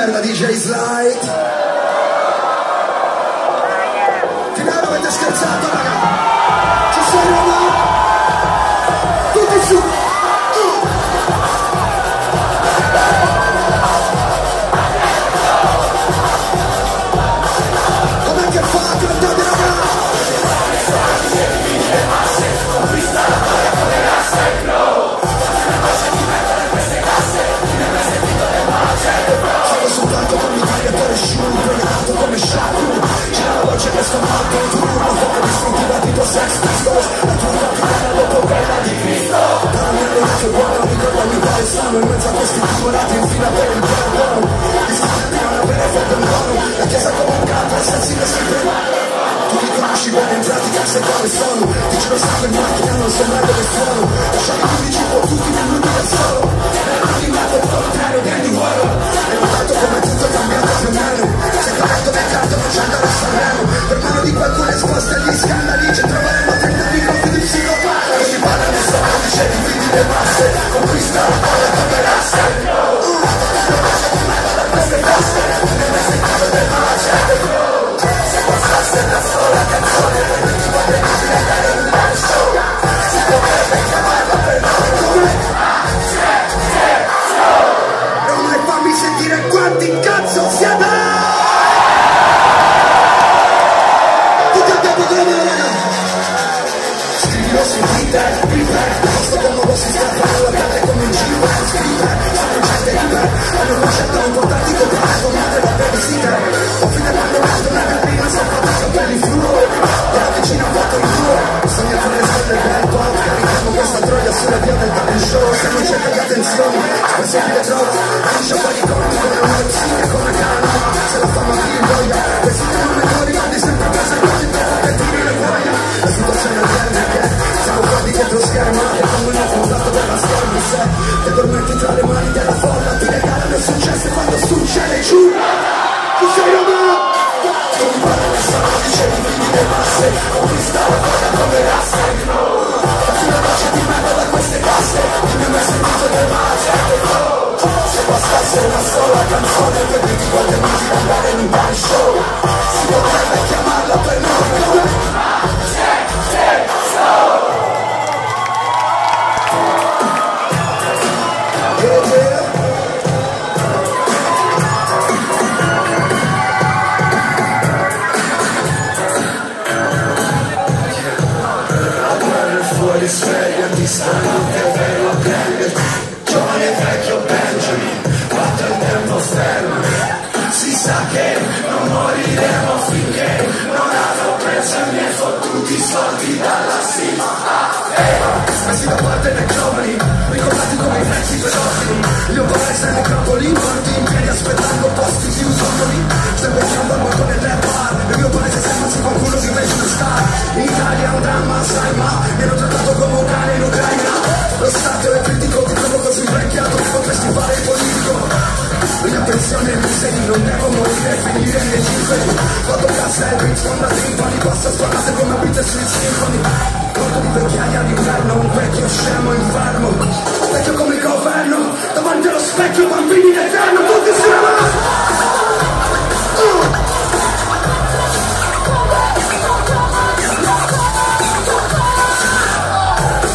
merda, DJ Slide. Finale avete scherzato, raga. Ci sono, no? Tutti su. Com'è che fa? Cantate, raga. Sono soltanto con l'Italia per sciuri, pregato come Shakur. C'è la voce che sto matto, tu una foto distintiva tipo Sex Pistols. La tua capitana dopo quella di Cristo. Parmi all'orecchio buono, ricordami quale sono. In mezzo a questi timorati in fila per il perdono. Discutati non avere fede in buono. La chiesa come un gatto, sensibile sempre. Tu li conosci bene, in pratica sai quale sono. Ti giuro sempre in macchina, non so mai dove suono. Lasciami tu dici un po' tutti minuti da solo. Ti metto il contrario di Andy Warhol. E notato come tutto è cambiato più o meno. Se corretto nel canto non c'è andare a Sanremo. Per mano di qualcuno esposta agli scandali ci troveremo 30 microfoni di psicopata. E si parla nel solo dice di quindi le masse. Conquista la palla come l'asse. Queste casse, nelle settimane del macete. Se passasse la sola canzone, per tutti potrebbe diventare un bel show. Si potrebbe chiamarla per nome. Fammi sentire quanti cazzo siete! Tutti a tempo con la mano, raga! Scrivilo su Twitter, posto con nuovo sistema, la cade come un giro, scriver, sono gente iper, hanno una scelta importanti comprare con madre la babysitter. Ho fine quando metto una gallina, sono fatto i capelli fluo, e la vicina ha fatto il tuo. Sogna con le stelle del pop, carichiamo questa troia sulla via del talent show, se non cerca di attenzione, spesso ti trovo, finisce a fare i conti con una psiche come calma, se la fama ti ingoia, questi non me lo ricordi sempre casa e quasi troppo che tiri le voglia, la situazione odierna è che siamo fuori dietro scherma, e come un fondato della scherma, se ti addormenti tra le mani della folla, ti regalano il successo quando succede giù, tu sei Roma! Non mi pare nessuno dicevi quindi le masse, conquista la voglia come l'asse, fatti una voce di merda da queste casse, non mi hai mai sentito del macete, se bastasse una sola canzone per dirti quante minuti di andare in un bel show, si potrebbe chiamarla per nome, svegliati, stanotte vero prenderti, giovane e vecchio Benjamin, quanto il tempo fermo, si sa che non moriremo finché non avrò preso i miei fottuti soldi dalla cima. Messi da parte dai giovani, ricordati come i vecchi pedofili, io vorrei essere necropoli, morti in piedi aspettando posti più comodi, sto invecchiando al balcone del bar, il mio paese sembra se qualcuno diventa una star, in Italia è un dramma, sai ma, mi hanno trattato come un cane in Ucraina, lo Stato è critico, ti trovo così invecchiato, tipo festival politico, la pensione e i segni non devo morire, finire nei ciferi, vado cassa e beats con la timpani, passa sparate come Beat Street Symphony, porto di vecchiaia d'inverno, un vecchio scemo infermo, vecchio come il governo, davanti allo specchio bambini d'eterno, tutti insieme!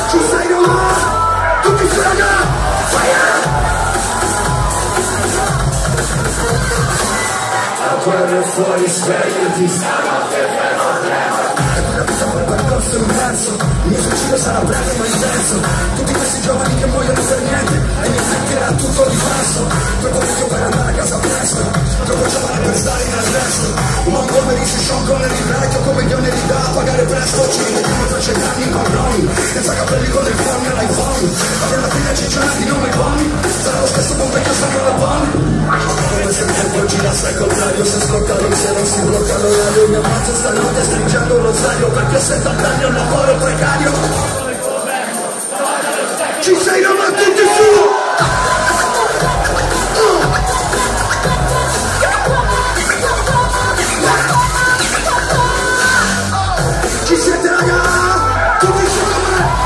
Ci sei Roma? Tutti insieme! La guerra è fuori, svegliati, stanotte per problema. E quella vita quel percorso inverso, il mio suicidio sarà breve ma intenso. Tutti questi giovani che muoiono per niente, e mi sentirà tutto diverso. Troppo vecchio per andare a casa presto, troppo giovane per stare in arresto. Un Montgomery si sciolgono nel vecchio come gli oneri da pagare presto. Ci vediamo tra 100 anni con noi, senza capelli con il phone e l'iPhone. Avrò la figlia cicciona di nome Bonnie, sarà lo stesso buon vecchio sacro da Bonnie. Come se il tempo girasse al contrario, se sblocca se non si blocca l'orario, mi ammazzo stanotte stringendo un rosario, perché ho 70 anni e un lavoro precario. Ci sei Roma, tutti su! Ci siete raga? Tutti su come?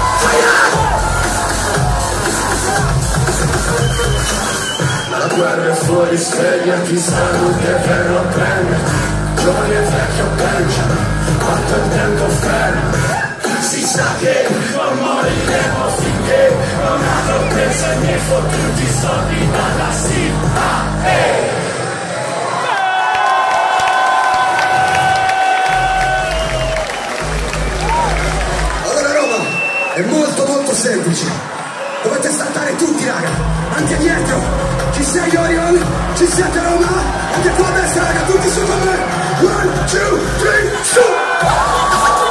La guerra è fuori. fuori svegliati, salute verrò a prenderti. Giovane e vecchio Benjamin, attendendo fermo. Si sa che non moriremo finché non avrò preso i miei fottuti soldi dalla CIA. Allora Roma è molto semplice. Dovete saltare tutti, raga. Anche dietro. Ci sei Orion? Ci siete Roma? Anche qua a destra, raga, tutti su con me. 1, 2, 3, su!